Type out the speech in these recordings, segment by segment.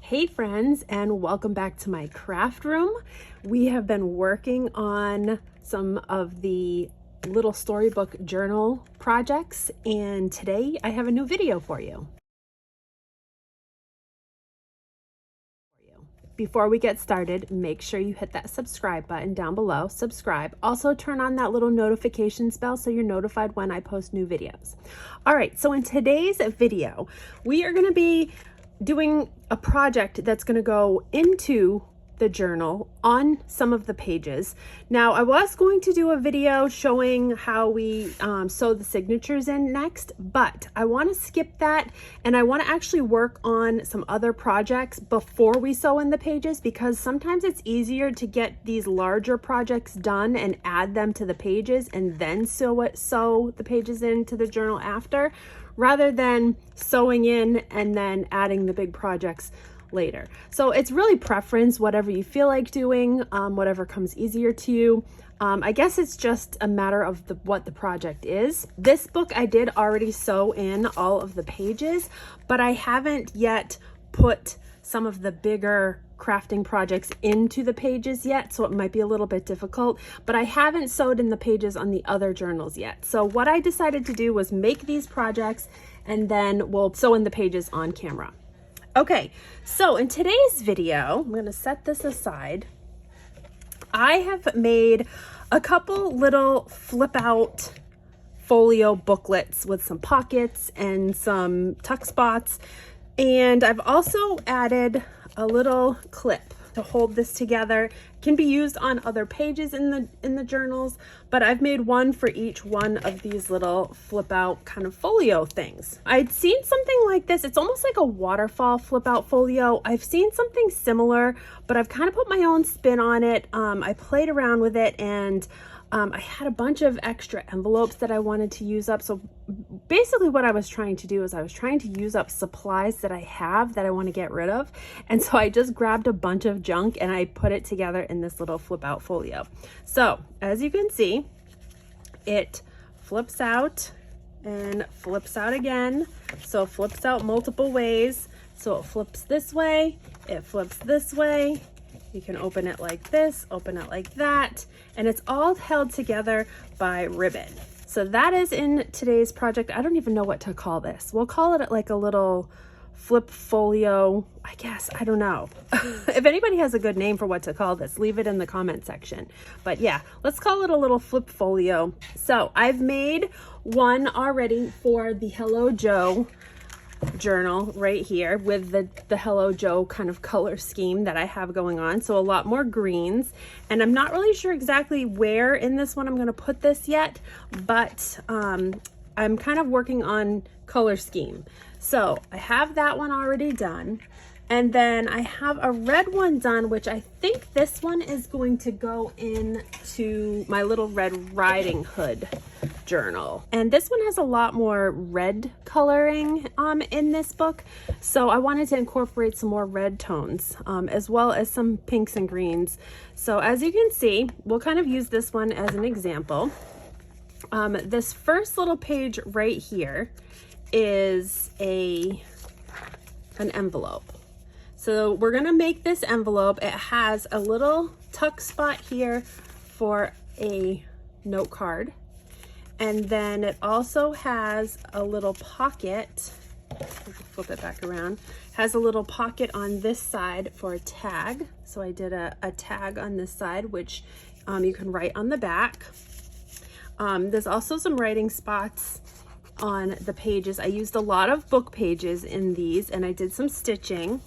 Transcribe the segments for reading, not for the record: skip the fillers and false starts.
Hey friends, and welcome back to my craft room. We have been working on some of the little storybook journal projects, and today I have a new video for you. Before we get started, make sure you hit that subscribe button down below. Subscribe. Also turn on that little notifications bell so you're notified when I post new videos. All right, so in today's video, we are going to be doing a project that's going to go into the journal on some of the pages. Now, I was going to do a video showing how we sew the signatures in next, but I want to skip that and I want to actually work on some other projects before we sew in the pages, because sometimes it's easier to get these larger projects done and add them to the pages and then sew the pages into the journal after, rather than sewing in and then adding the big projects later. So it's really preference, whatever you feel like doing, whatever comes easier to you. I guess it's just a matter of what the project is. This book I did already sew in all of the pages, but I haven't yet put some of the bigger crafting projects into the pages yet, so it might be a little bit difficult, but I haven't sewed in the pages on the other journals yet. So what I decided to do was make these projects and then we'll sew in the pages on camera. Okay, so in today's video, I'm going to set this aside. I have made a couple little flip out folio booklets with some pockets and some tuck spots. And I've also added a little clip to hold this together. It can be used on other pages in the journals, but I've made one for each one of these little flip out kind of folio things. I'd seen something like this. It's almost like a waterfall flip out folio. I've seen something similar, but I've kind of put my own spin on it. I played around with it, and I had a bunch of extra envelopes that I wanted to use up. So basically what I was trying to do is I was trying to use up supplies that I have that I want to get rid of. And so I just grabbed a bunch of junk and I put it together in this little flip out folio. So as you can see, it flips out and flips out again. So it flips out multiple ways. So it flips this way, it flips this way. You can open it like this, open it like that, and it's all held together by ribbon. So that is in today's project. I don't even know what to call this. We'll call it like a little flip folio, I guess. I don't know. If anybody has a good name for what to call this, leave it in the comment section. But yeah, let's call it a little flip folio. So I've made one already for the Hello Joe journal right here with the Hello Joe kind of color scheme that I have going on. So a lot more greens, and I'm not really sure exactly where in this one I'm going to put this yet, but I'm kind of working on color scheme. So I have that one already done, and then I have a red one done, which I think this one is going to go into my little Red Riding Hood journal. And this one has a lot more red coloring in this book, so I wanted to incorporate some more red tones as well as some pinks and greens. So as you can see, we'll kind of use this one as an example. This first little page right here is an envelope. So we're gonna make this envelope. It has a little tuck spot here for a note card. And then it also has a little pocket, flip it back around, has a little pocket on this side for a tag. So I did a tag on this side, which you can write on the back. There's also some writing spots on the pages. I used a lot of book pages in these, and I did some stitching.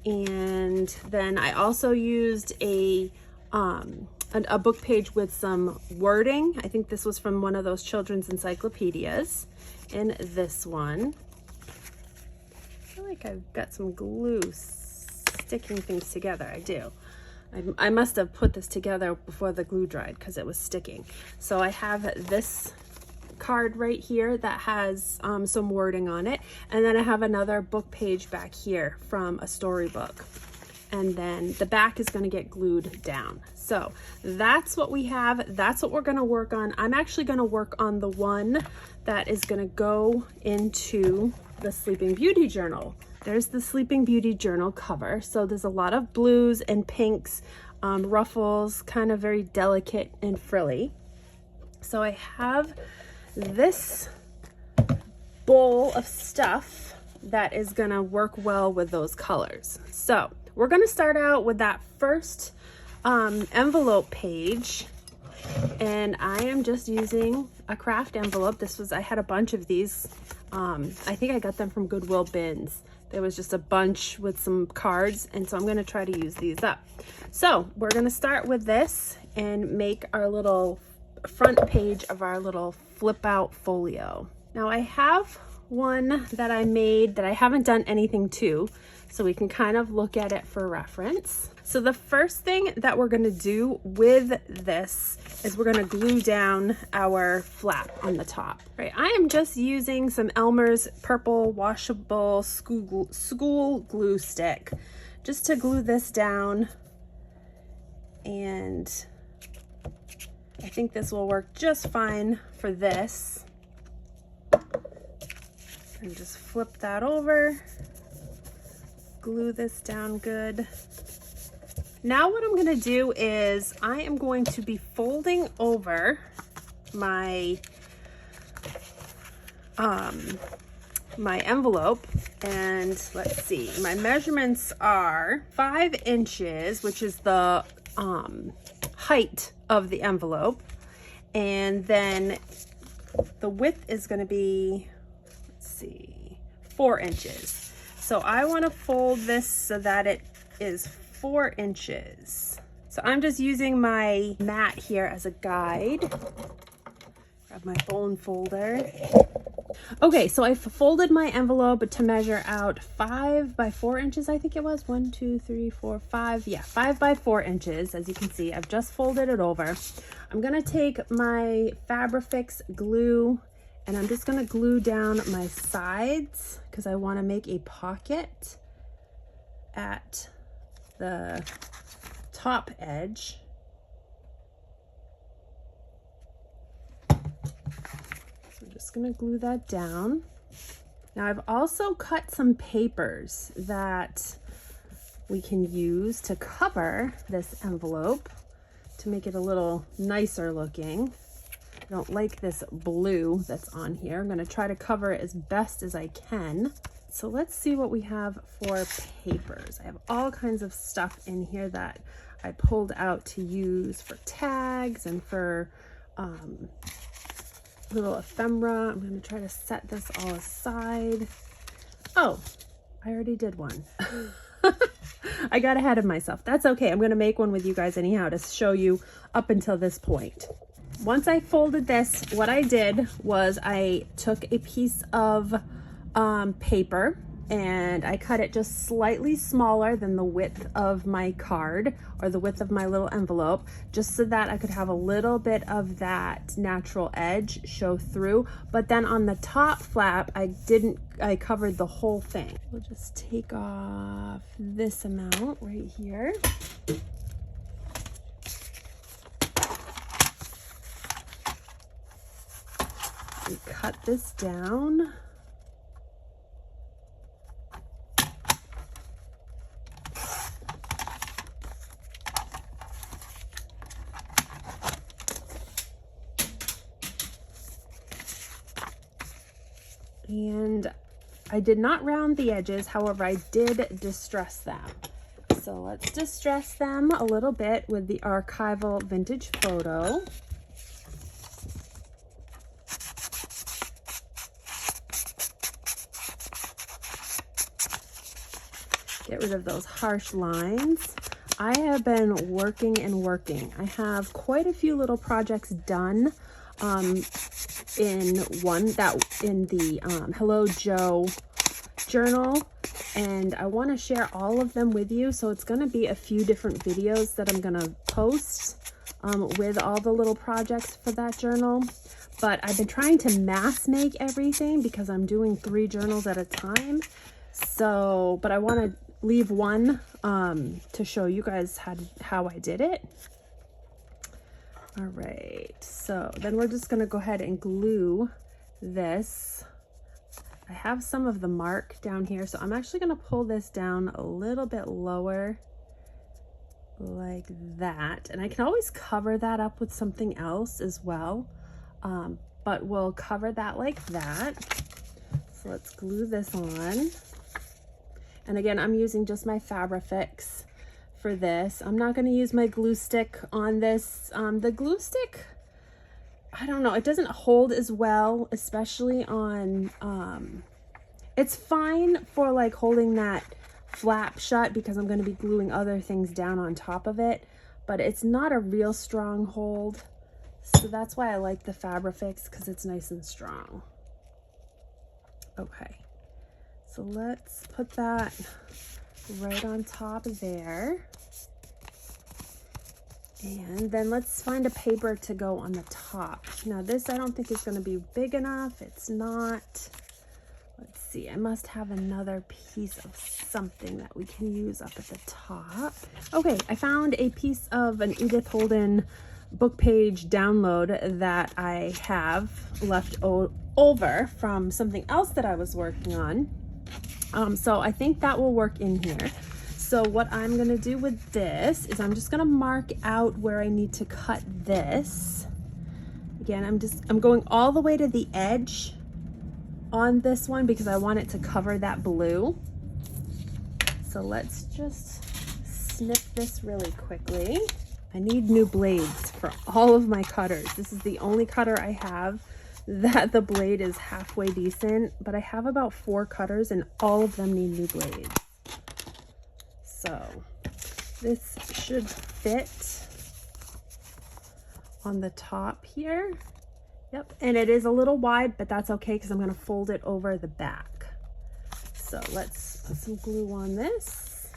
And then I also used a book page with some wording. I think this was from one of those children's encyclopedias. In this one, I feel like I've got some glue sticking things together. I do. I must have put this together before the glue dried because it was sticking. So I have this card right here that has some wording on it, and then I have another book page back here from a storybook, and then the back is going to get glued down. So that's what we have. That's what we're going to work on. I'm actually going to work on the one that is going to go into the Sleeping Beauty journal there's the Sleeping Beauty journal cover. So there's a lot of blues and pinks, ruffles, kind of very delicate and frilly. So I have this bowl of stuff that is gonna work well with those colors. So we're gonna start out with that first envelope page, and I am just using a craft envelope. I had a bunch of these. I think I got them from Goodwill bins. There was just a bunch with some cards, and so I'm gonna try to use these up. So we're gonna start with this and make our little front page of our little flip out folio. Now I have one that I made that I haven't done anything to, so we can kind of look at it for reference. So the first thing that we're gonna do with this is we're gonna glue down our flap on the top. Right, I am just using some Elmer's purple washable school glue stick just to glue this down, and I think this will work just fine for this. And just flip that over, glue this down good. Now what I'm gonna do is I am going to be folding over my my envelope, and let's see, my measurements are 5 inches, which is the height of the envelope, and then the width is going to be, let's see, 4 inches. So I want to fold this so that it is 4 inches. So I'm just using my mat here as a guide. Grab my bone folder. Okay, so I folded my envelope to measure out 5 by 4 inches, I think it was. 1, 2, 3, 4, 5. Yeah, 5 by 4 inches. As you can see, I've just folded it over. I'm gonna take my Fabrifix glue and I'm just gonna glue down my sides because I want to make a pocket at the top edge. I'm just gonna glue that down. Now I've also cut some papers that we can use to cover this envelope to make it a little nicer looking. I don't like this blue that's on here. I'm gonna try to cover it as best as I can. So let's see what we have for papers. I have all kinds of stuff in here that I pulled out to use for tags and for little ephemera. I'm going to try to set this all aside. Oh, I already did one. I got ahead of myself. That's okay. I'm going to make one with you guys anyhow to show you up until this point. Once I folded this, what I did was I took a piece of paper and I cut it just slightly smaller than the width of my card or the width of my little envelope, just so that I could have a little bit of that natural edge show through. But then on the top flap, I covered the whole thing. We'll just take off this amount right here. And cut this down. And I did not round the edges, however, I did distress them. So let's distress them a little bit with the archival vintage photo. Get rid of those harsh lines. I have been working and working. I have quite a few little projects done in the Hello Joe journal, and I want to share all of them with you. So it's going to be a few different videos that I'm going to post with all the little projects for that journal. But I've been trying to mass make everything because I'm doing 3 journals at a time. So, but I want to leave one to show you guys how I did it. All right, so then we're just gonna go ahead and glue this I have some of the mark down here, so I'm actually going to pull this down a little bit lower like that. And I can always cover that up with something else as well, but we'll cover that like that. So let's glue this on. And again, I'm using just my Fabrifix for this. I'm not going to use my glue stick on this. The glue stick, I don't know, it doesn't hold as well, especially on, it's fine for like holding that flap shut because I'm going to be gluing other things down on top of it, but it's not a real strong hold. So that's why I like the Fabrifix, because it's nice and strong. Okay, so let's put that right on top there. And then let's find a paper to go on the top. Now this I don't think is going to be big enough. It's not. Let's see, I must have another piece of something that we can use up at the top. Okay, I found a piece of an Edith Holden book page download that I have left over from something else that I was working on. So I think that will work in here. So what I'm going to do with this is I'm just going to mark out where I need to cut this. Again, I'm going all the way to the edge on this one because I want it to cover that blue. So let's just snip this really quickly. I need new blades for all of my cutters. This is the only cutter I have that the blade is halfway decent, but I have about 4 cutters and all of them need new blades. So this should fit on the top here. Yep, and it is a little wide, but that's okay because I'm going to fold it over the back. So let's put some glue on this.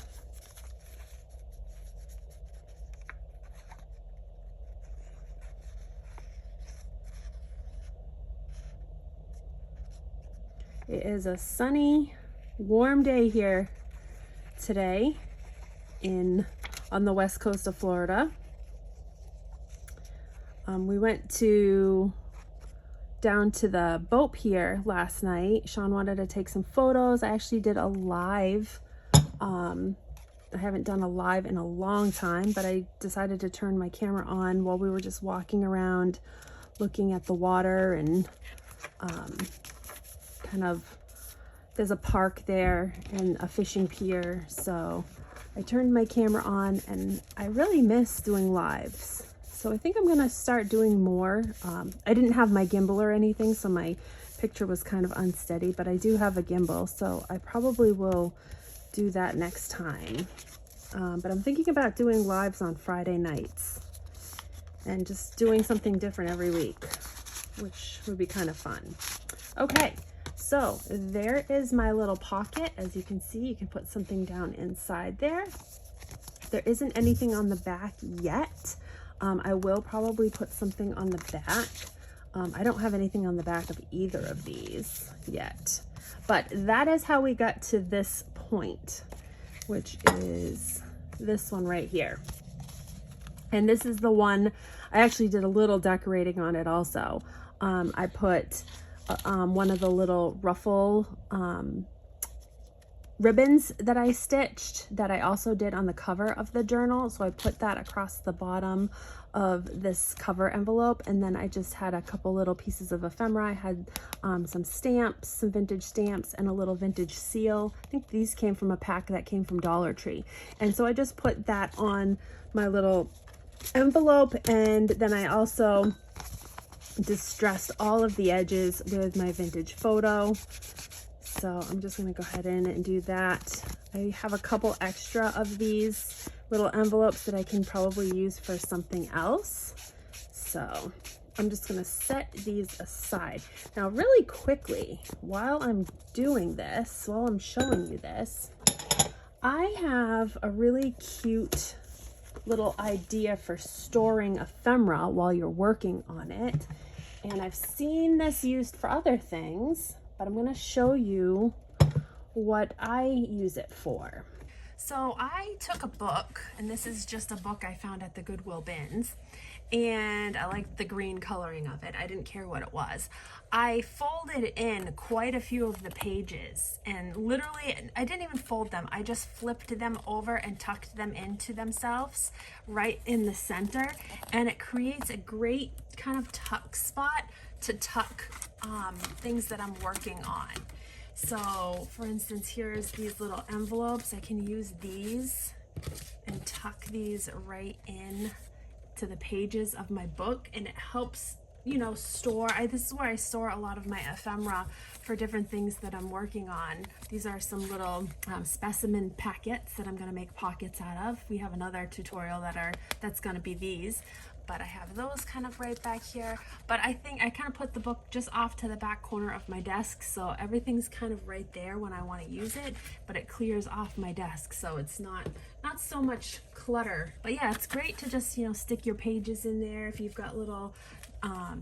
It is a sunny, warm day here today on the west coast of Florida. We went down to the boat pier last night. Sean wanted to take some photos. I actually did a live. I haven't done a live in a long time, but I decided to turn my camera on while we were just walking around looking at the water and kind of, there's a park there and a fishing pier. So I turned my camera on and I really miss doing lives. So I think I'm gonna start doing more. I didn't have my gimbal or anything, so my picture was kind of unsteady, but I do have a gimbal, so I probably will do that next time. But I'm thinking about doing lives on Friday nights and just doing something different every week, which would be kind of fun. Okay, so there is my little pocket. As you can see, you can put something down inside there. There isn't anything on the back yet. I will probably put something on the back. I don't have anything on the back of either of these yet, but that is how we got to this point, which is this one right here. And this is the one, I actually did a little decorating on it also. I put one of the little ruffle ribbons that I stitched that I also did on the cover of the journal. So I put that across the bottom of this cover envelope, and then I just had a couple little pieces of ephemera. I had some stamps, some vintage stamps, and a little vintage seal. I think these came from a pack that came from Dollar Tree. And so I just put that on my little envelope, and then I also distressed all of the edges with my vintage photo. So I'm just going to go ahead in and do that. I have a couple extra of these little envelopes that I can probably use for something else. So I'm just going to set these aside. Now really quickly, while I'm doing this, while I'm showing you this, I have a really cute little idea for storing ephemera while you're working on it. And I've seen this used for other things, but I'm going to show you what I use it for. So I took a book, and this is just a book I found at the Goodwill bins, and I liked the green coloring of it. I didn't care what it was. I folded in quite a few of the pages, and literally I didn't even fold them. I just flipped them over and tucked them into themselves right in the center, and it creates a great kind of tuck spot to tuck things that I'm working on. So for instance, here's these little envelopes. I can use these and tuck these right in to the pages of my book, and it helps, you know, store. This is where I store a lot of my ephemera for different things that I'm working on. These are some little specimen packets that I'm going to make pockets out of. We have another tutorial that's going to be these, but I have those kind of right back here. But I think I kind of put the book just off to the back corner of my desk, so everything's kind of right there when I want to use it, but it clears off my desk, so it's not so much clutter. But yeah, it's great to just, you know, stick your pages in there. If you've got little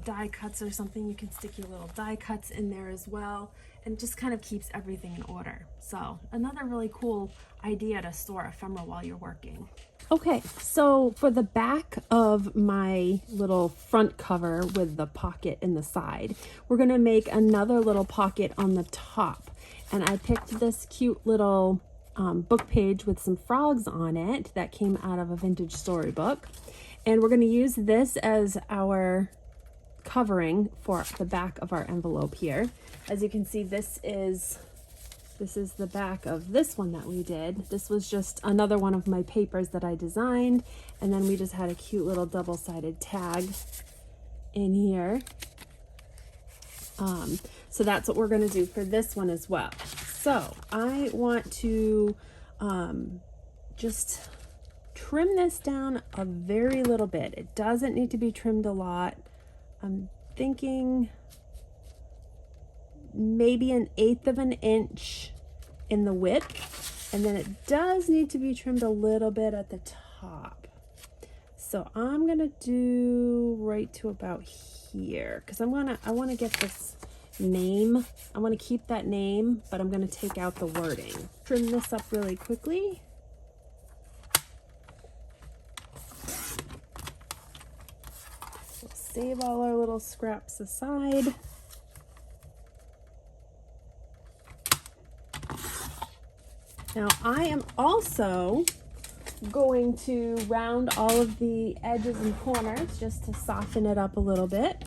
die cuts or something, you can stick your little die cuts in there as well, and it just kind of keeps everything in order. So another really cool idea to store ephemera while you're working. Okay, so for the back of my little front cover with the pocket in the side, we're going to make another little pocket on the top. And I picked this cute little book page with some frogs on it that came out of a Vintage Storybook. And we're going to use this as our covering for the back of our envelope here. As you can see, this is the back of this one that we did. This was just another one of my papers that I designed, and then we just had a cute little double-sided tag in here. So that's what we're going to do for this one as well. So I want to just trim this down a very little bit. It doesn't need to be trimmed a lot. I'm thinking maybe 1/8 of an inch in the width, and then it does need to be trimmed a little bit at the top. So I'm gonna do right to about here, because I want to get this name. I want to keep that name, but I'm going to take out the wording. Trim this up really quickly. We'll save all our little scraps aside. Now I am also going to round all of the edges and corners just to soften it up a little bit.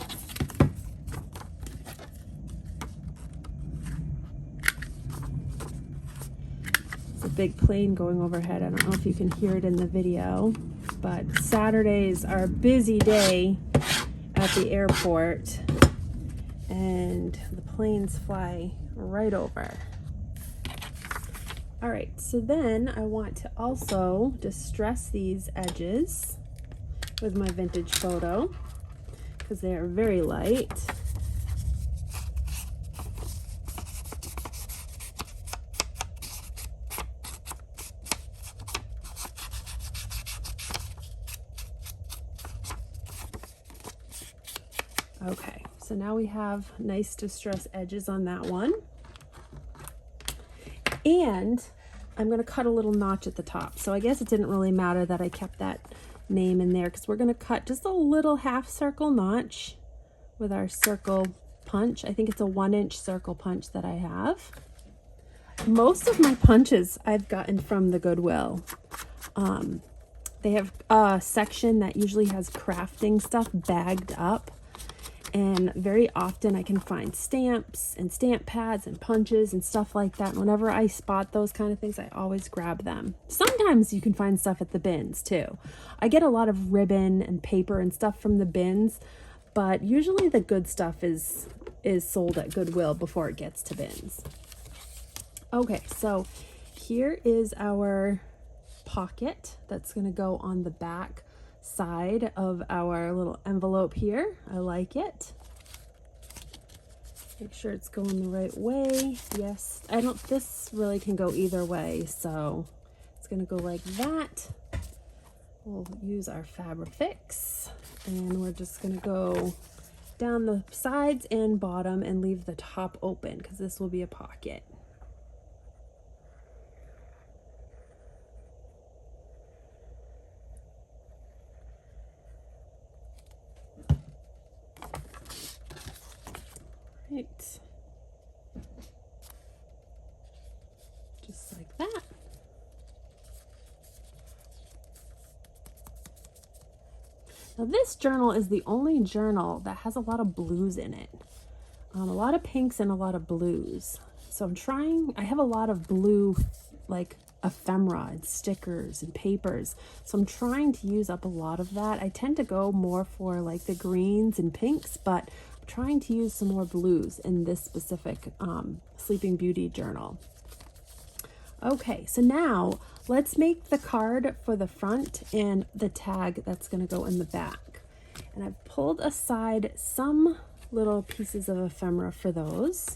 It's a big plane going overhead. I don't know if you can hear it in the video, but Saturdays are a busy day at the airport, and the planes fly right over. All right, so then I want to also distress these edges with my vintage photo because they are very light. Okay, so now we have nice distress edges on that one. And I'm going to cut a little notch at the top. So I guess it didn't really matter that I kept that name in there, because we're going to cut just a little half circle notch with our circle punch. I think it's a 1-inch circle punch that I have. Most of my punches I've gotten from the Goodwill. They have a section that usually has crafting stuff bagged up. And very often I can find stamps and stamp pads and punches and stuff like that. And whenever I spot those kind of things, I always grab them. Sometimes you can find stuff at the bins too. I get a lot of ribbon and paper and stuff from the bins, but usually the good stuff is sold at Goodwill before it gets to bins. Okay, so here is our pocket that's going to go on the back side of our little envelope here. I like it. Make sure it's going the right way. Yes, this really can go either way, so it's going to go like that. We'll use our Fabrifix, and we're just going to go down the sides and bottom and leave the top open because this will be a pocket. Now this journal is the only journal that has a lot of blues in it. A lot of pinks and a lot of blues. So I have a lot of blue, like ephemera and stickers and papers. So I'm trying to use up a lot of that. I tend to go more for like the greens and pinks, but I'm trying to use some more blues in this specific Sleeping Beauty journal. Okay, so now let's make the card for the front and the tag that's going to go in the back. And I've pulled aside some little pieces of ephemera for those.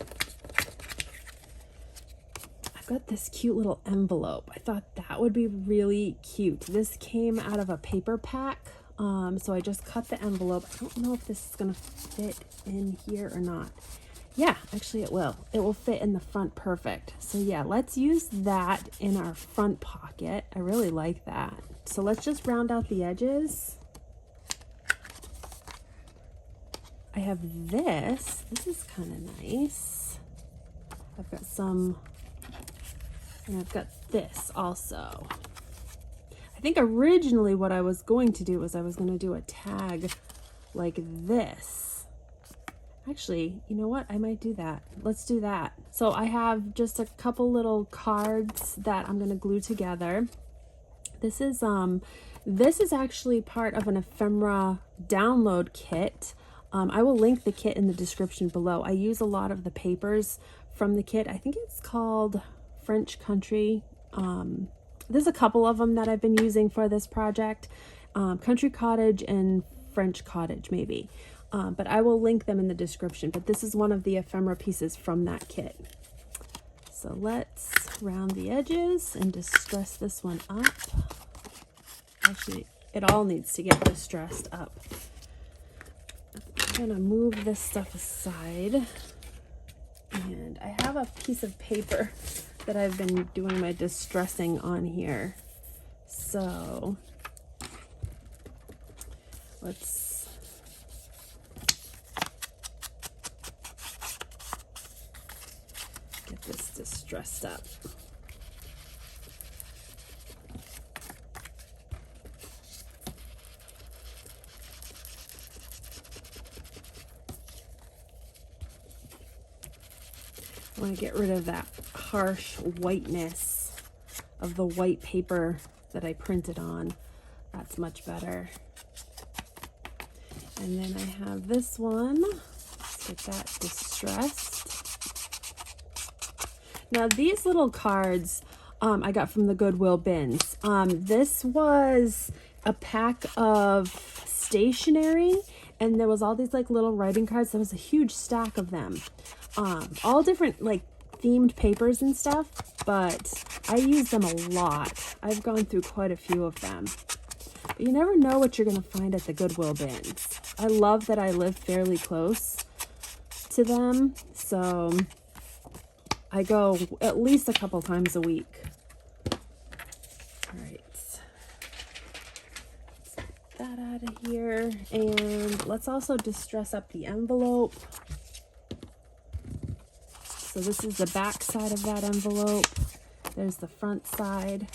I've got this cute little envelope. I thought that would be really cute. This came out of a paper pack, so I just cut the envelope. I don't know if this is going to fit in here or not. Yeah, actually it will. It will fit in the front perfect. So yeah, let's use that in our front pocket. I really like that. So let's just round out the edges. I have this. This is kind of nice. I've got some, and I've got this also. I think originally what I was going to do was I was going to do a tag like this. Actually, you know what? I might do that. Let's do that. So I have just a couple little cards that I'm going to glue together. This is actually part of an ephemera download kit. I will link the kit in the description below. I use a lot of the papers from the kit. I think it's called French Country. There's a couple of them that I've been using for this project. Country Cottage and French Cottage maybe. But I will link them in the description. But this is one of the ephemera pieces from that kit. So let's round the edges and distress this one up. Actually, it all needs to get distressed up. I'm gonna move this stuff aside. And I have a piece of paper that I've been doing my distressing on here. So let's get this distressed up. I want to get rid of that harsh whiteness of the white paper that I printed on. That's much better. And then I have this one. Let's get that distressed. Now these little cards I got from the Goodwill bins. This was a pack of stationery, and there was all these like little writing cards. There was a huge stack of them. All different like themed papers and stuff, but I use them a lot. I've gone through quite a few of them. But you never know what you're going to find at the Goodwill bins. I love that I live fairly close to them, so I go at least a couple times a week. All right, let's get that out of here, and let's also distress up the envelope. So this is the back side of that envelope. There's the front side.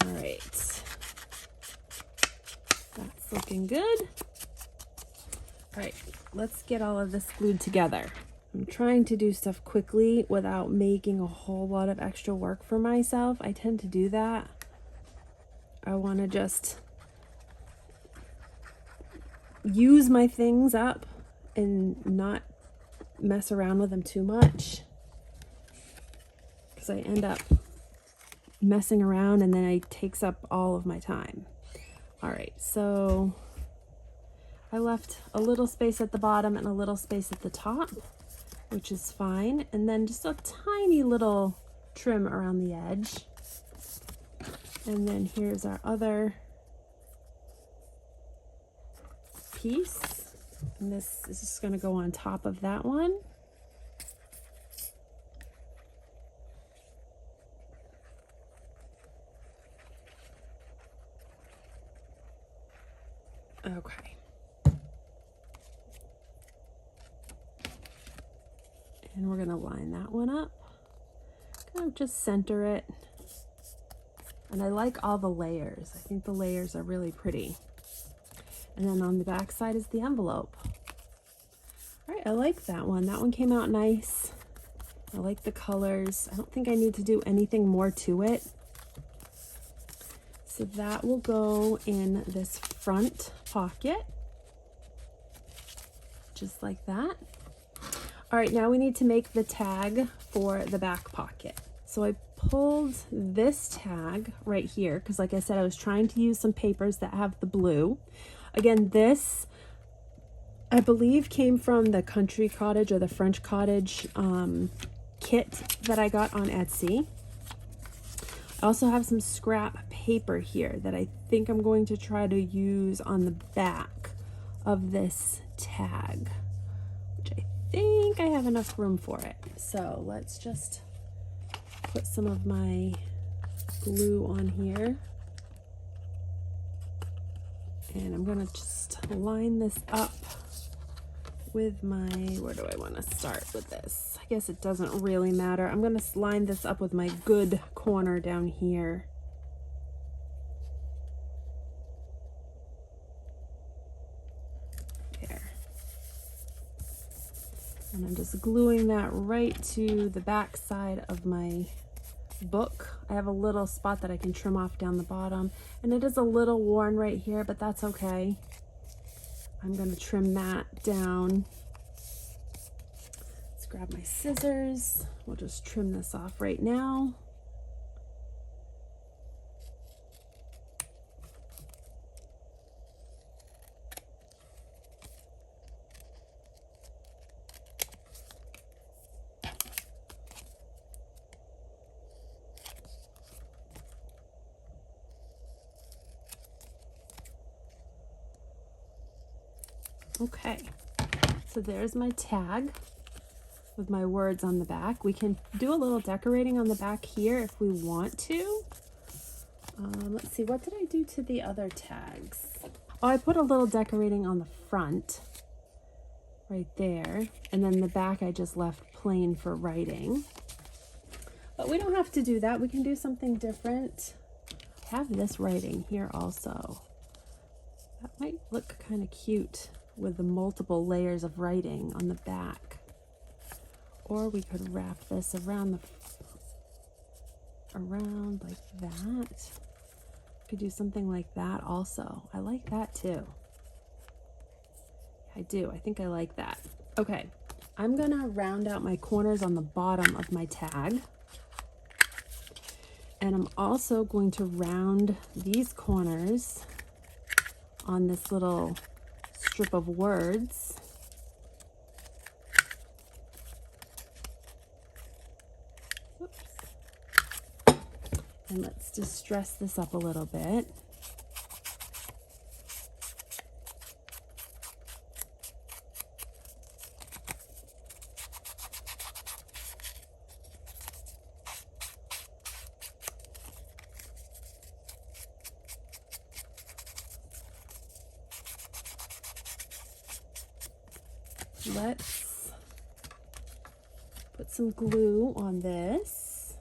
All right, that's looking good. All right, let's get all of this glued together. I'm trying to do stuff quickly without making a whole lot of extra work for myself. I tend to do that. I want to just use my things up and not mess around with them too much, because I end up messing around and then it takes up all of my time. All right, so I left a little space at the bottom and a little space at the top, which is fine. And then just a tiny little trim around the edge. And then here's our other piece. And this is just going to go on top of that one. Okay. And we're gonna line that one up. Kind of just center it. And I like all the layers. I think the layers are really pretty. And then on the back side is the envelope. All right, I like that one. That one came out nice. I like the colors. I don't think I need to do anything more to it. So that will go in this front pocket, just like that. All right, now we need to make the tag for the back pocket. So I pulled this tag right here because, like I said, I was trying to use some papers that have the blue. Again, this I believe came from the Country Cottage or the French Cottage kit that I got on Etsy. I also have some scrap paper here that I think I'm going to try to use on the back of this tag, which I think I have enough room for it. So let's just put some of my glue on here. And I'm gonna just line this up with my, where do I want to start with this? I guess it doesn't really matter. I'm gonna line this up with my good corner down here. There. And I'm just gluing that right to the back side of my book. I have a little spot that I can trim off down the bottom, and it is a little worn right here, but that's okay. I'm going to trim that down. Let's grab my scissors. We'll just trim this off right now. Okay, so there's my tag with my words on the back. We can do a little decorating on the back here if we want to. Let's see, what did I do to the other tags? Oh, I put a little decorating on the front right there, and then the back I just left plain for writing. But we don't have to do that. We can do something different. I have this writing here also. That might look kind of cute with the multiple layers of writing on the back. Or we could wrap this around like that. Could do something like that also. I like that too. I do. I think I like that. Okay, I'm gonna round out my corners on the bottom of my tag. And I'm also going to round these corners on this little strip of words. Whoops. And let's just dress this up a little bit. Let's put some glue on this.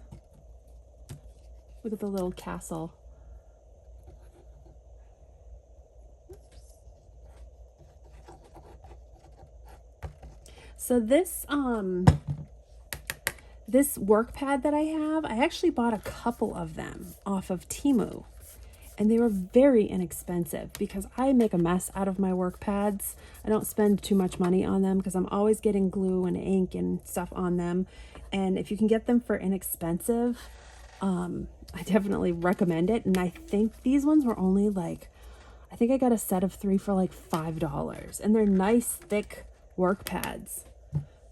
Look at the little castle. So this work pad that I have, I actually bought a couple of them off of Temu. And they were very inexpensive because I make a mess out of my work pads. I don't spend too much money on them because I'm always getting glue and ink and stuff on them. And if you can get them for inexpensive, I definitely recommend it. And I think these ones were only like, I think I got a set of 3 for like $5. And they're nice, thick work pads.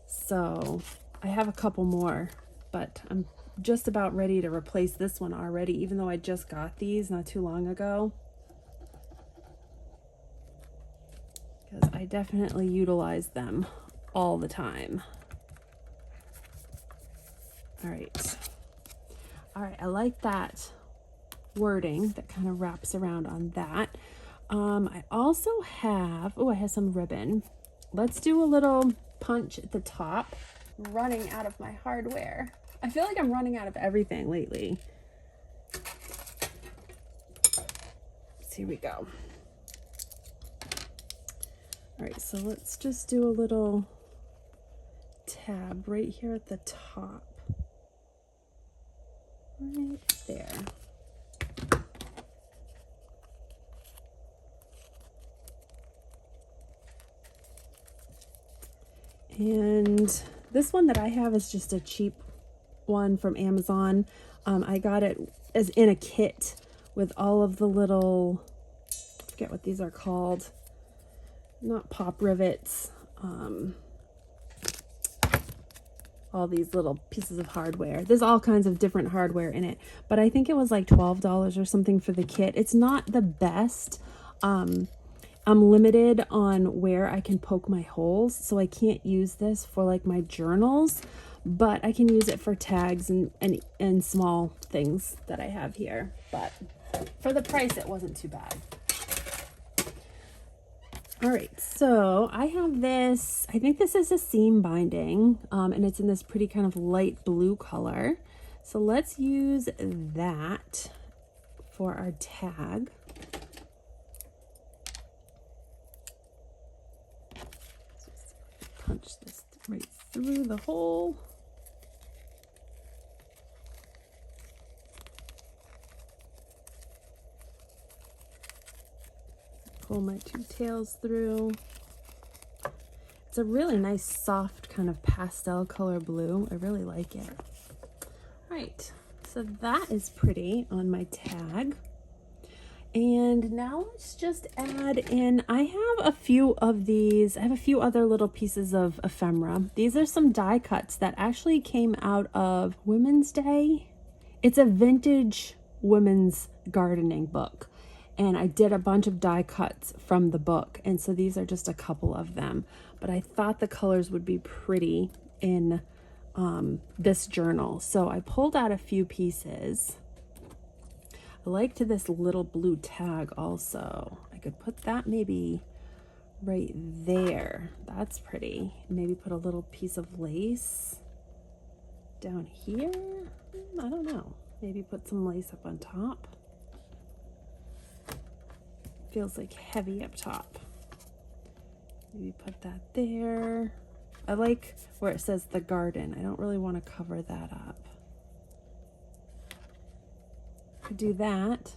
So I have a couple more, but I'm just about ready to replace this one already, even though I just got these not too long ago, because I definitely utilize them all the time. All right, I like that wording that kind of wraps around on that. I also have, I have some ribbon. Let's do a little punch at the top. running out of my hardware. I feel like I'm running out of everything lately. So here we go. All right, so let's just do a little tab right here at the top. Right there. And this one that I have is just a cheap one from Amazon. I got it as in a kit with all of the little, I forget what these are called, not pop rivets, all these little pieces of hardware. There's all kinds of different hardware in it, but I think it was like $12 or something for the kit. It's not the best. I'm limited on where I can poke my holes, so I can't use this for like my journals, but I can use it for tags and small things that I have here. But for the price, it wasn't too bad. All right, so I have this, I think this is a seam binding, and it's in this pretty kind of light blue color. So let's use that for our tag. Punch this right through the hole. Pull my two tails through. It's a really nice soft kind of pastel color blue. I really like it. All right, so that is pretty on my tag. And now let's just add in, I have a few of these, I have a few other little pieces of ephemera. These are some die cuts that actually came out of Women's Day. It's a vintage women's gardening book. And I did a bunch of die cuts from the book. And so these are just a couple of them. But I thought the colors would be pretty in this journal. So I pulled out a few pieces. I liked this little blue tag also. I could put that maybe right there. That's pretty. Maybe put a little piece of lace down here. I don't know. Maybe put some lace up on top. Feels like heavy up top. Maybe put that there. I like where it says the garden. I don't really want to cover that up. Could do that.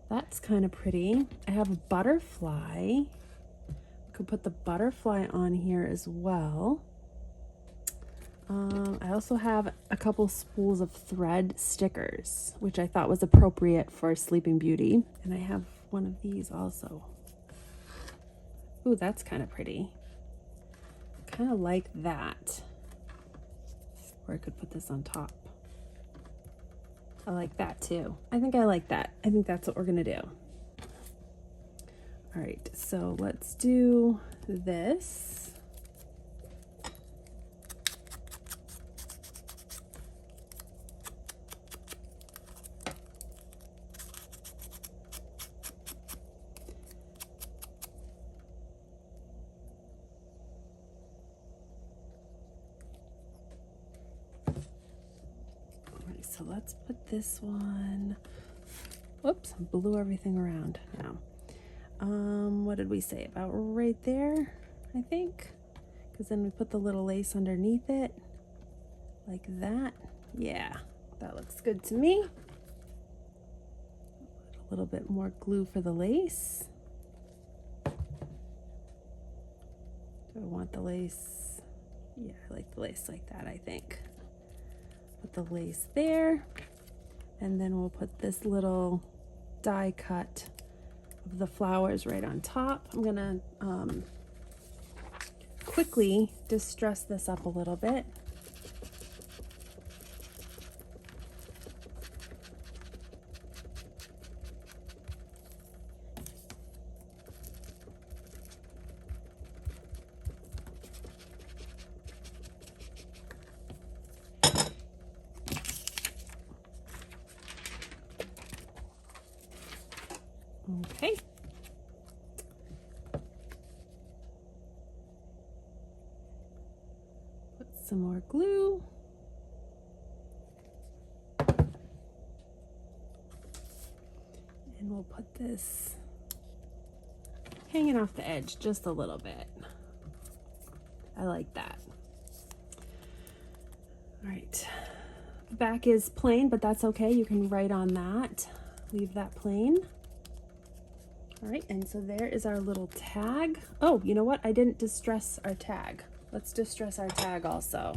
That's kind of pretty. I have a butterfly. Could put the butterfly on here as well. I also have a couple spools of thread stickers, which I thought was appropriate for Sleeping Beauty. And I have one of these also. Ooh, that's kind of pretty. Kind of like that. Or I could put this on top. I like that too. I think I like that. I think that's what we're gonna do. All right, so let's do this. So let's put this one, whoops, blew everything around now. What did we say, about right there, I think? Because then we put the little lace underneath it, like that. Yeah, that looks good to me. A little bit more glue for the lace. Do I want the lace? Yeah, I like the lace like that, I think. Put the lace there, and then we'll put this little die cut of the flowers right on top. I'm gonna quickly distress this up a little bit. Okay. Put some more glue. And we'll put this hanging off the edge just a little bit. I like that. All right, the back is plain, but that's okay. You can write on that, leave that plain. All right, and so there is our little tag. Oh, you know what? I didn't distress our tag. Let's distress our tag also.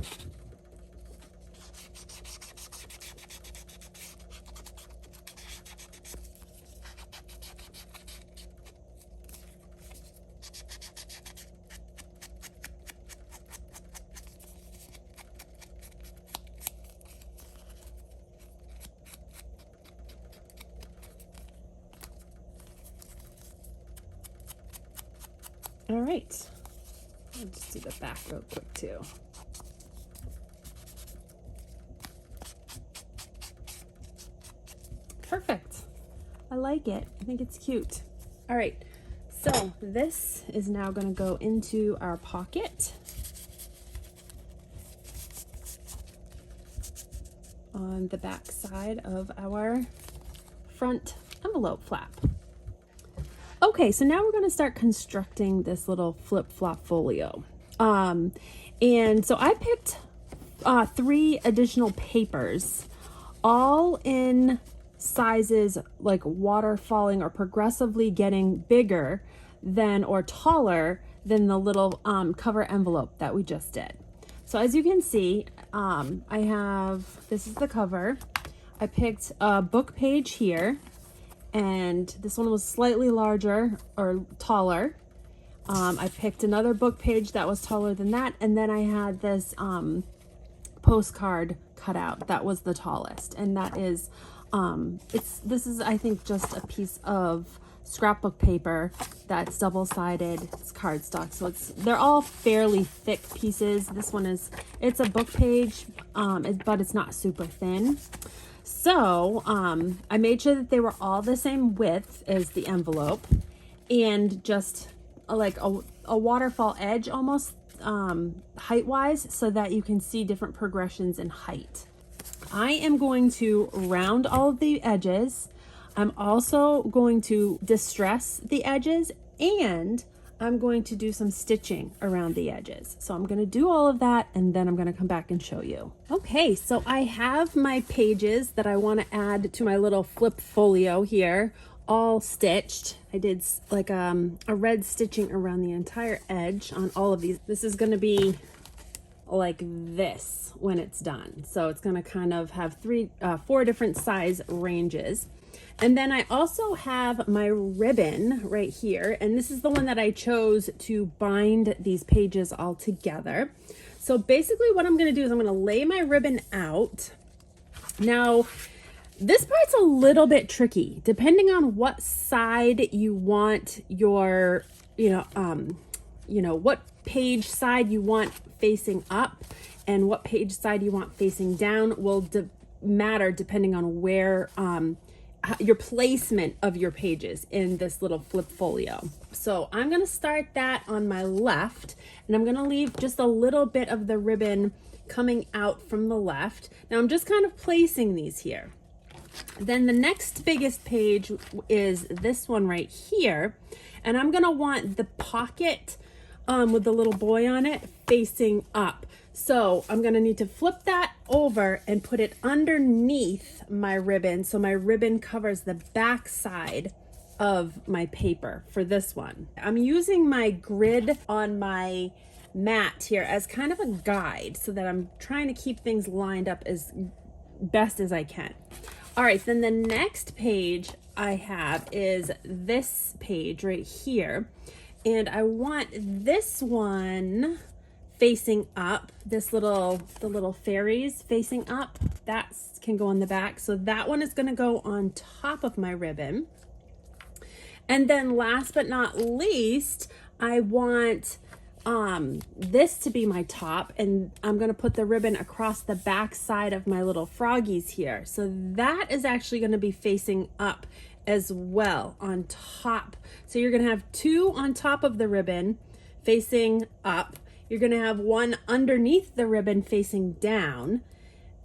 All right, I'll just do the back real quick too. Perfect. I like it. I think it's cute. All right, so this is now going to go into our pocket on the back side of our front envelope flap. Okay, so now we're going to start constructing this little flip-flop folio. And so I picked 3 additional papers, all in sizes like waterfalling or progressively getting bigger than or taller than the little cover envelope that we just did. So as you can see, I have, this is the cover. I picked a book page here, and this one was slightly larger or taller. I picked another book page that was taller than that, and then I had this postcard cutout that was the tallest, and that is this is I think just a piece of scrapbook paper that's double-sided. It's cardstock, so they're all fairly thick pieces. This one it's a book page, but it's not super thin. So I made sure that they were all the same width as the envelope, and just like a waterfall edge almost height-wise, so that you can see different progressions in height. I am going to round all of the edges. I'm also going to distress the edges, and I'm going to do some stitching around the edges. So I'm going to do all of that, and then I'm going to come back and show you. Okay, so I have my pages that I want to add to my little flip folio here, all stitched. I did like a red stitching around the entire edge on all of these. This is going to be like this when it's done. So it's going to kind of have 4 different size ranges. And then I also have my ribbon right here, and this is the one that I chose to bind these pages all together. So basically what I'm going to do is I'm going to lay my ribbon out. Now, this part's a little bit tricky, depending on what side you want your, what page side you want facing up and what page side you want facing down will matter depending on where your placement of your pages in this little flip folio. So I'm going to start that on my left, and I'm going to leave just a little bit of the ribbon coming out from the left. Now I'm just kind of placing these here. Then the next biggest page is this one right here, and I'm going to want the pocket with the little boy on it facing up. So I'm going to need to flip that over and put it underneath my ribbon, so my ribbon covers the back side of my paper for this one. I'm using my grid on my mat here as kind of a guide, so that I'm trying to keep things lined up as best as I can. All right, then the next page I have is this page right here, and I want this one facing up, the little fairies facing up. That can go on the back, so that one is going to go on top of my ribbon. And then last but not least, I want this to be my top, and I'm going to put the ribbon across the back side of my little froggies here. So that is actually going to be facing up as well on top. So you're going to have 2 on top of the ribbon facing up, you're going to have one underneath the ribbon facing down,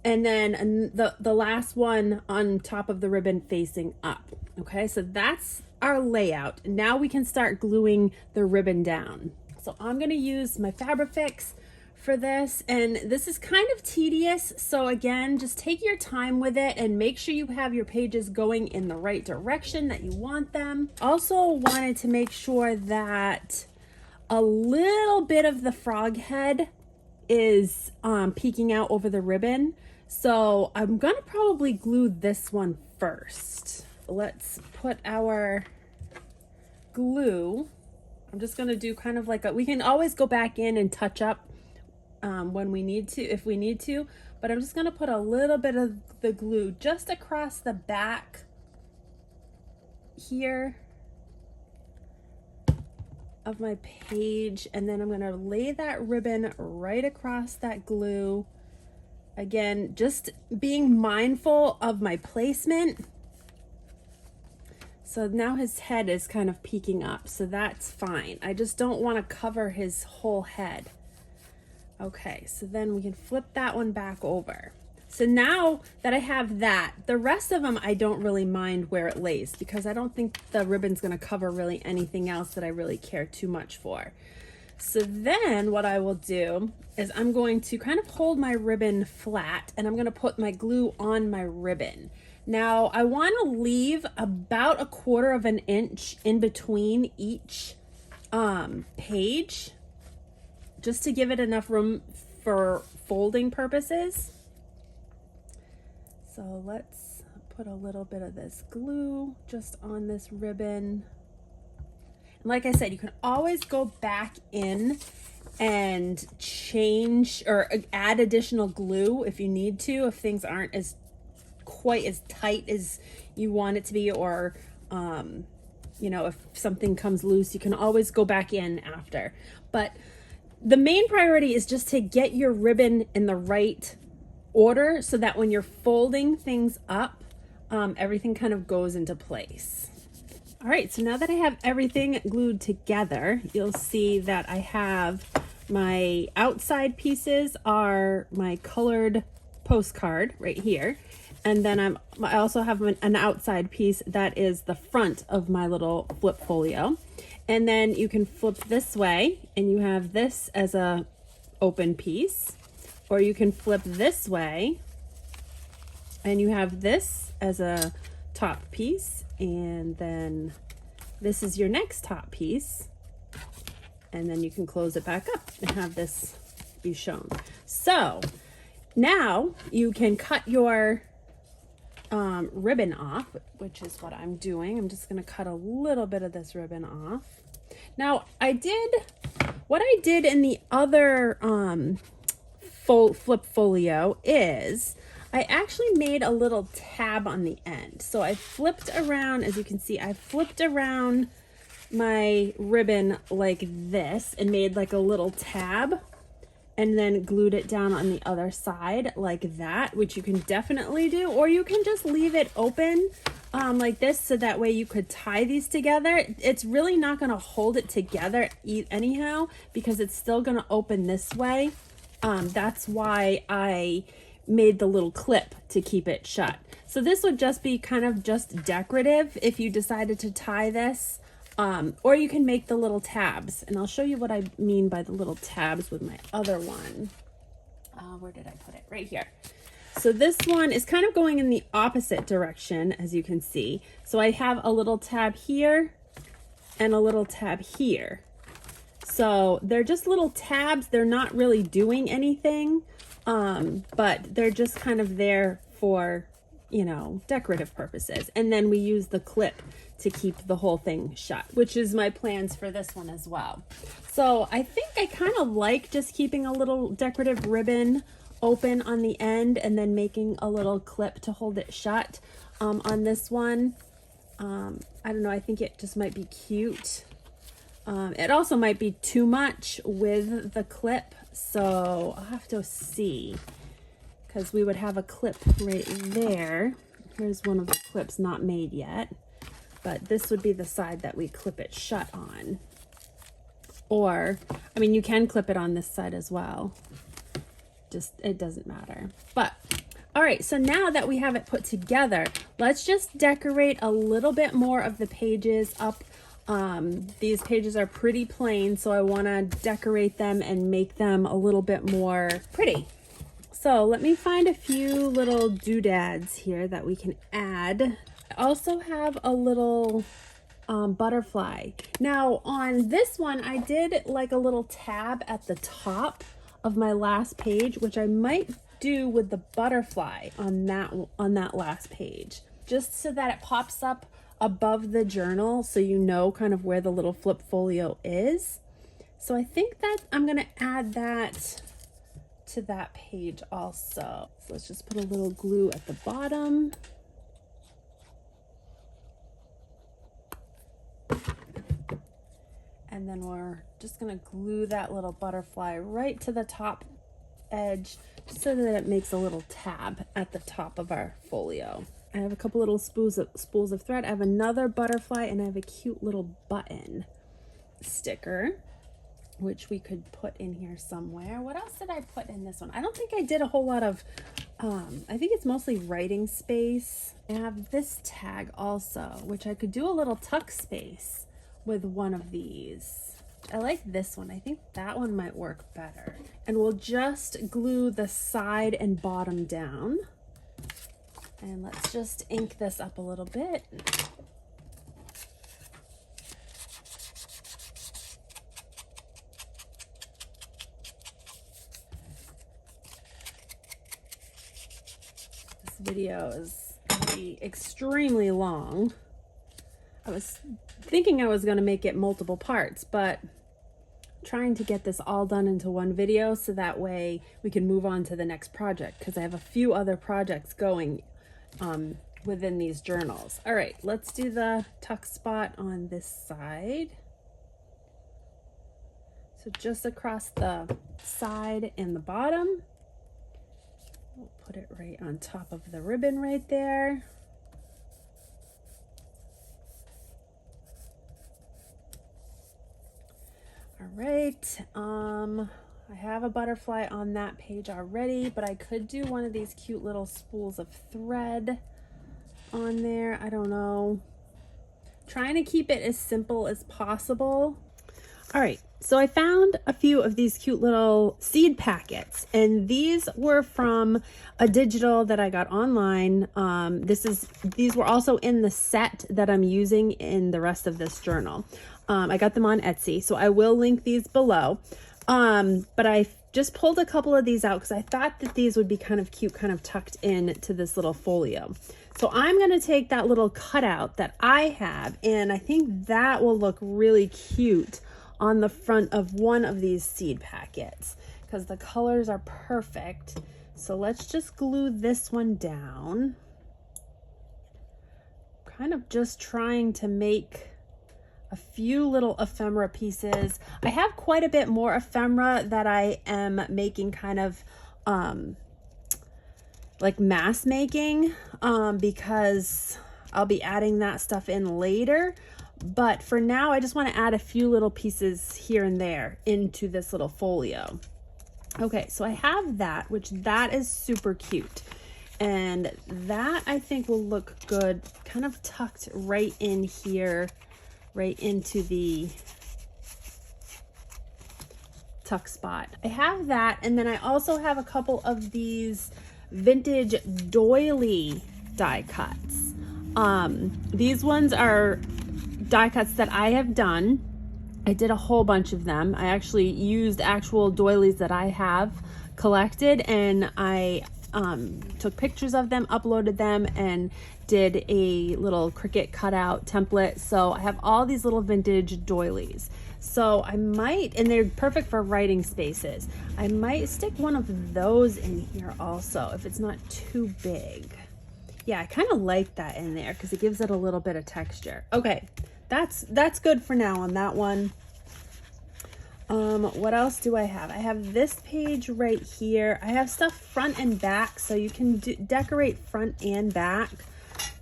and then the last one on top of the ribbon facing up. Okay, so that's our layout. Now we can start gluing the ribbon down. So I'm going to use my Fabrifix for this, and this is kind of tedious, so again, just take your time with it and make sure you have your pages going in the right direction that you want them. Also wanted to make sure that a little bit of the frog head is peeking out over the ribbon, so I'm gonna probably glue this one first. Let's put our glue. I'm just gonna do kind of like we can always go back in and touch up when we need to, if we need to, but I'm just going to put a little bit of the glue just across the back here of my page, and then I'm going to lay that ribbon right across that glue. Again, just being mindful of my placement. So now his head is kind of peeking up, so that's fine. I just don't want to cover his whole head. Okay, so then we can flip that one back over. So now that I have that, the rest of them I don't really mind where it lays, because I don't think the ribbon's going to cover really anything else that I really care too much for. So then what I will do is I'm going to kind of hold my ribbon flat, and I'm going to put my glue on my ribbon. Now I want to leave about 1/4 of an inch in between each page, just to give it enough room for folding purposes. So let's put a little bit of this glue just on this ribbon. And like I said, you can always go back in and change or add additional glue if you need to, if things aren't quite as tight as you want it to be, or you know, if something comes loose, you can always go back in after. But the main priority is just to get your ribbon in the right order, so that when you're folding things up, everything kind of goes into place. All right, so now that I have everything glued together, you'll see that I have my outside pieces are my colored postcard right here. And then I also have an outside piece that is the front of my little flip folio. And then you can flip this way and you have this as a open piece, or you can flip this way and you have this as a top piece, and then this is your next top piece, and then you can close it back up and have this be shown. So now you can cut your ribbon off, which is what I'm doing. I'm just going to cut a little bit of this ribbon off. Now what I did in the other flip folio is I actually made a little tab on the end. So I flipped around, as you can see, I flipped around my ribbon like this and made like a little tab, and then glued it down on the other side like that, which you can definitely do, or you can just leave it open like this, so that way you could tie these together. It's really not going to hold it together anyhow, because it's still going to open this way. That's why I made the little clip to keep it shut. So this would just be kind of just decorative if you decided to tie this. Or you can make the little tabs, and I'll show you what I mean by the little tabs with my other one. Where did I put it? Right here. So this one is kind of going in the opposite direction, as you can see. So I have a little tab here and a little tab here. So they're just little tabs. They're not really doing anything, but they're just kind of there for, you know, decorative purposes. And then we use the clip to keep the whole thing shut, which is my plans for this one as well. So I think I kind of like just keeping a little decorative ribbon open on the end and then making a little clip to hold it shut on this one. I don't know, I think it just might be cute. It also might be too much with the clip, so I'll have to see, because we would have a clip right there. Here's one of the clips not made yet, but this would be the side that we clip it shut on. Or I mean, you can clip it on this side as well. Just, it doesn't matter. But, all right, so now that we have it put together, let's just decorate a little bit more of the pages up. These pages are pretty plain, so I want to decorate them and make them a little bit more pretty. So let me find a few little doodads here that we can add. I also have a little butterfly. Now on this one, I did like a little tab at the top of my last page, which I might do with the butterfly on that last page, just so that it pops up above the journal so you know kind of where the little flip folio is. So I think that I'm gonna add that to that page also. So let's just put a little glue at the bottom. And then we're just gonna glue that little butterfly right to the top edge so that it makes a little tab at the top of our folio. I have a couple little spools of thread. I have another butterfly and I have a cute little button sticker, which we could put in here somewhere. What else did I put in this one? I don't think I did a whole lot of, I think it's mostly writing space. I have this tag also, which I could do a little tuck space with one of these. I like this one. I think that one might work better. And we'll just glue the side and bottom down. And let's just ink this up a little bit. This video is going to be extremely long. I was thinking I was going to make it multiple parts, but trying to get this all done into one video so that way we can move on to the next project, because I have a few other projects going within these journals. All right, let's do the tuck spot on this side. So just across the side and the bottom. We'll put it right on top of the ribbon right there. All right, I have a butterfly on that page already, but I could do one of these cute little spools of thread on there. I don't know. Trying to keep it as simple as possible. All right, so I found a few of these cute little seed packets, and these were from a digital that I got online. These were also in the set that I'm using in the rest of this journal. I got them on Etsy, so I will link these below. But I just pulled a couple of these out because I thought that these would be kind of cute, kind of tucked in to this little folio. So I'm going to take that little cutout that I have, and I think that will look really cute on the front of one of these seed packets because the colors are perfect. So let's just glue this one down. Kind of just trying to make a few little ephemera pieces. I have quite a bit more ephemera that I am making kind of like mass making because I'll be adding that stuff in later. But for now, I just want to add a few little pieces here and there into this little folio. Okay, so I have that, which that is super cute. And that I think will look good, kind of tucked right in here, right into the tuck spot. I have that, and then I also have a couple of these vintage doily die cuts. These ones are die cuts that I have done. I did a whole bunch of them. I actually used actual doilies that I have collected, and I took pictures of them, uploaded them, and did a little Cricut cutout template. So I have all these little vintage doilies. So I might, and they're perfect for writing spaces, I might stick one of those in here also if it's not too big. Yeah, I kind of like that in there because it gives it a little bit of texture. Okay, that's good for now on that one. What else do I have? I have this page right here. I have stuff front and back, so you can decorate front and back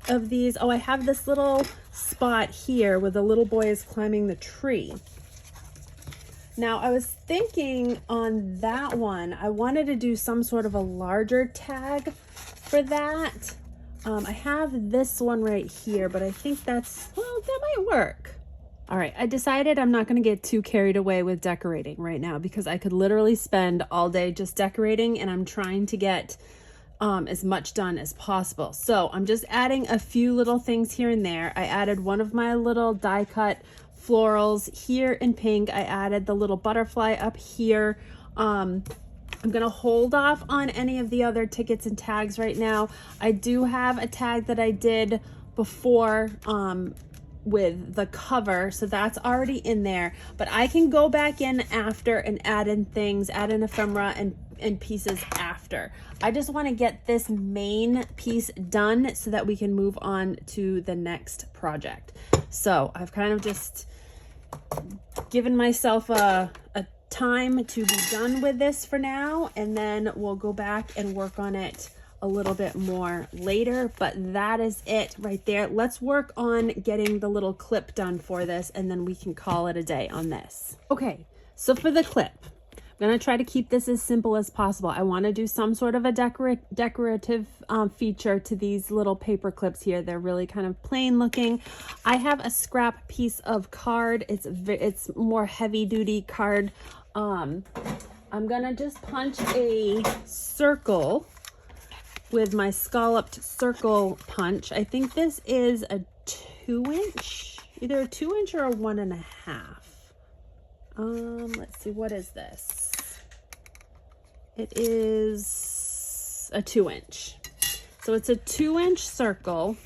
of these. Oh, I have this little spot here where the little boy is climbing the tree. Now I was thinking on that one, I wanted to do some sort of a larger tag for that. I have this one right here, but I think that's, well, that might work. All right, I decided I'm not going to get too carried away with decorating right now because I could literally spend all day just decorating, and I'm trying to get as much done as possible. So I'm just adding a few little things here and there. I added one of my little die cut florals here in pink. I added the little butterfly up here. I'm gonna hold off on any of the other tickets and tags right now. I do have a tag that I did before with the cover, so that's already in there, but I can go back in after and add in things, add in ephemera and pieces after. I just want to get this main piece done so that we can move on to the next project. So I've kind of just given myself a time to be done with this for now, and then we'll go back and work on it a little bit more later, but that is it right there. Let's work on getting the little clip done for this, and then we can call it a day on this. Okay, so for the clip, I'm going to try to keep this as simple as possible. I want to do some sort of a decorative feature to these little paper clips here. They're really kind of plain looking. I have a scrap piece of card. It's more heavy duty card. I'm going to just punch a circle with my scalloped circle punch. I think this is a 2-inch, either a 2-inch or a 1.5. Let's see, what is this? It is a 2-inch. So it's a 2-inch circle.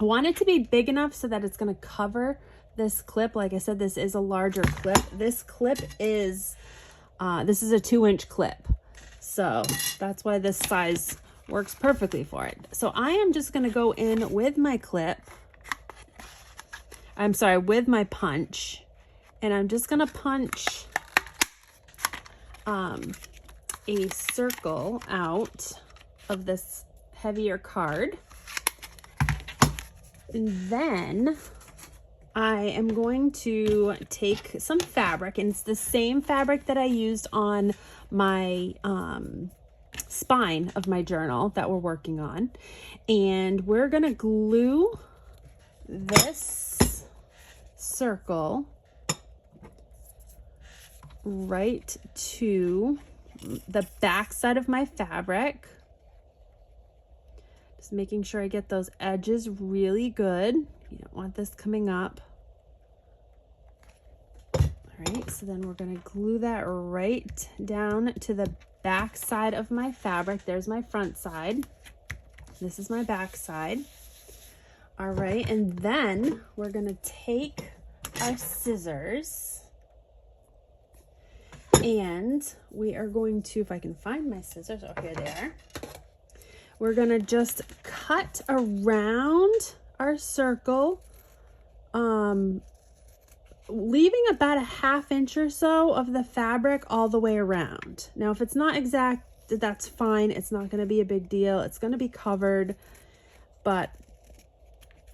I want it to be big enough so that it's going to cover this clip. Like I said, this is a larger clip. This clip is, this is a 2-inch clip. So that's why this size works perfectly for it. So I am just going to go in with my clip. I'm sorry, with my punch. And I'm just going to punch a circle out of this heavier card. And then I am going to take some fabric, and it's the same fabric that I used on my spine of my journal that we're working on. And we're going to glue this circle right to the back side of my fabric. Just making sure I get those edges really good. You don't want this coming up. All right, so then we're going to glue that right down to the back side of my fabric. There's my front side. This is my back side. All right, and then we're going to take our scissors, and we are going to, if I can find my scissors, oh, here they are. We're gonna just cut around our circle, leaving about a 1/2 inch or so of the fabric all the way around. Now, if it's not exact, that's fine. It's not gonna be a big deal. It's gonna be covered, but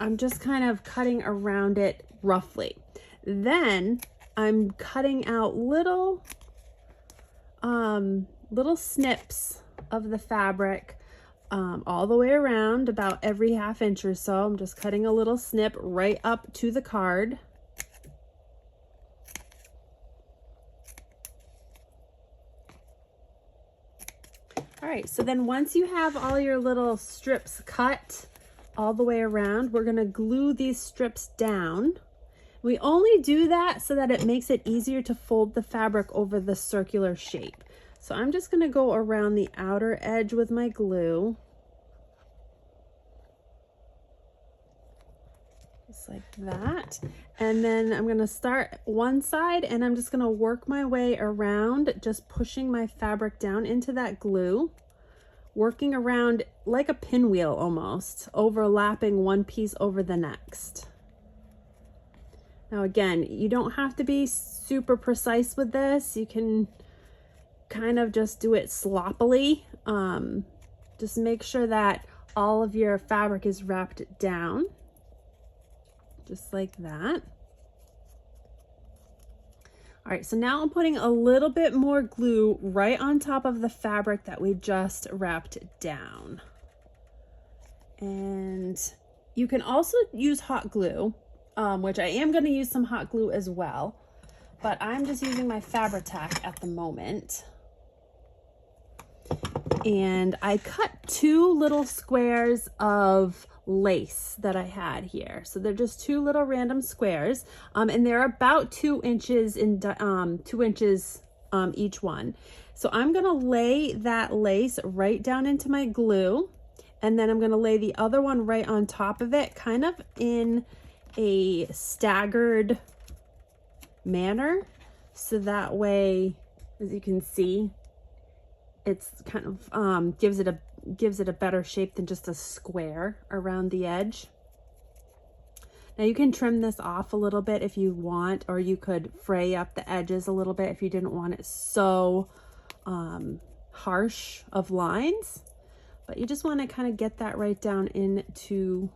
I'm just kind of cutting around it roughly. Then I'm cutting out little snips of the fabric all the way around, about every 1/2 inch or so. I'm just cutting a little snip right up to the card. All right, so then once you have all your little strips cut all the way around, we're gonna glue these strips down. We only do that so that it makes it easier to fold the fabric over the circular shape. So I'm just going to go around the outer edge with my glue. Just like that. And then I'm going to start one side, and I'm just going to work my way around, just pushing my fabric down into that glue, working around like a pinwheel almost, overlapping one piece over the next. Now again, you don't have to be super precise with this. You can kind of just do it sloppily. Just make sure that all of your fabric is wrapped down, just like that. All right, so now I'm putting a little bit more glue right on top of the fabric that we just wrapped down. And you can also use hot glue, which I am going to use some hot glue as well, but I'm just using my Fabri-Tac at the moment. And I cut 2 little squares of lace that I had here. So they're just 2 little random squares, and they're about 2 inches in 2 inches each one. So I'm gonna lay that lace right down into my glue, and then I'm gonna lay the other one right on top of it, kind of in a staggered manner, so that way, as you can see, it's kind of gives it a better shape than just a square around the edge. Now you can trim this off a little bit if you want, or you could fray up the edges a little bit if you didn't want it so harsh of lines. But you just want to kind of get that right down into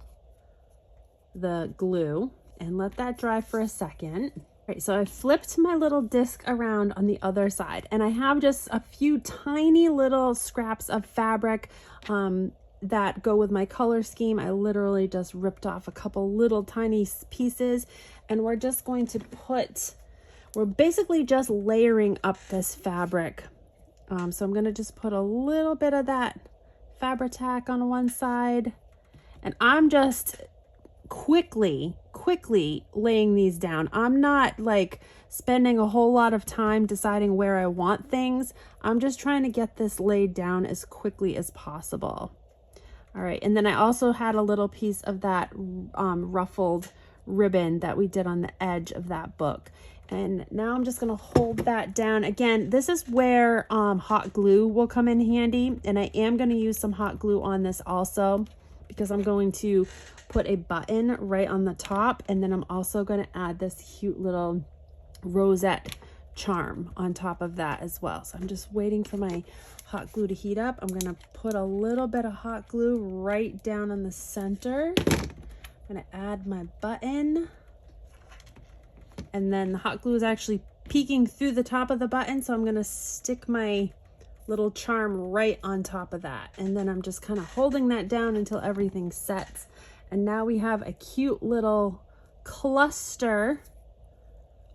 the glue and let that dry for a second. Right, so I flipped my little disc around on the other side, and I have just a few tiny little scraps of fabric that go with my color scheme. I literally just ripped off a couple little tiny pieces, and we're just going to we're basically just layering up this fabric. So I'm going to just put a little bit of that Fabri-Tac on one side, and I'm just quickly laying these down. I'm not like spending a whole lot of time deciding where I want things. I'm just trying to get this laid down as quickly as possible. All right, and then I also had a little piece of that ruffled ribbon that we did on the edge of that book. And now I'm just gonna hold that down. Again, this is where hot glue will come in handy, and I am gonna use some hot glue on this also, because I'm going to put a button right on the top, and then I'm also going to add this cute little rosette charm on top of that as well. So I'm just waiting for my hot glue to heat up. I'm going to put a little bit of hot glue right down in the center. I'm going to add my button, and then the hot glue is actually peeking through the top of the button, so I'm going to stick my little charm right on top of that, and then I'm just kind of holding that down until everything sets. And now we have a cute little cluster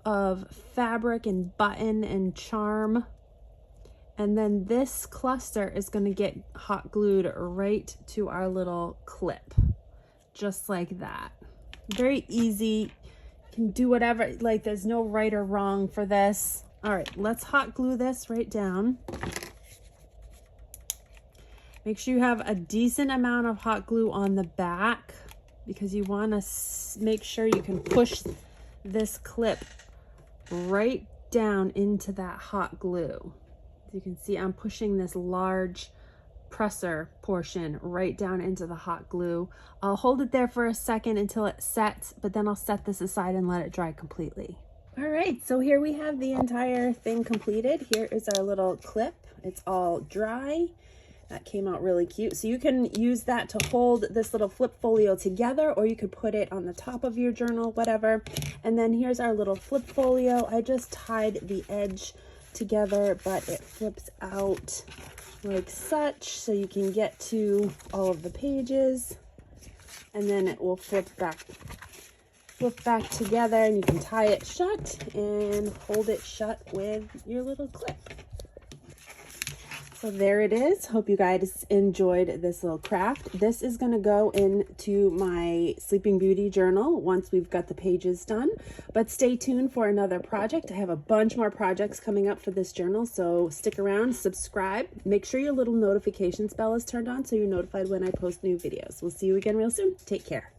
of fabric and button and charm, and then this cluster is going to get hot glued right to our little clip, just like that. Very easy. You can do whatever, like there's no right or wrong for this. All right, let's hot glue this right down. Make sure you have a decent amount of hot glue on the back, because you want to make sure you can push this clip right down into that hot glue. As you can see, I'm pushing this large presser portion right down into the hot glue. I'll hold it there for a second until it sets, but then I'll set this aside and let it dry completely. All right, so here we have the entire thing completed. Here is our little clip. It's all dry. That came out really cute. So you can use that to hold this little flip folio together, or you could put it on the top of your journal, whatever. And then here's our little flip folio. I just tied the edge together, but it flips out like such, so you can get to all of the pages, and then it will flip back together, and you can tie it shut and hold it shut with your little clip. So there it is. Hope you guys enjoyed this little craft. This is going to go into my Sleeping Beauty journal once we've got the pages done. But stay tuned for another project. I have a bunch more projects coming up for this journal, so stick around, subscribe. Make sure your little notifications bell is turned on so you're notified when I post new videos. We'll see you again real soon. Take care.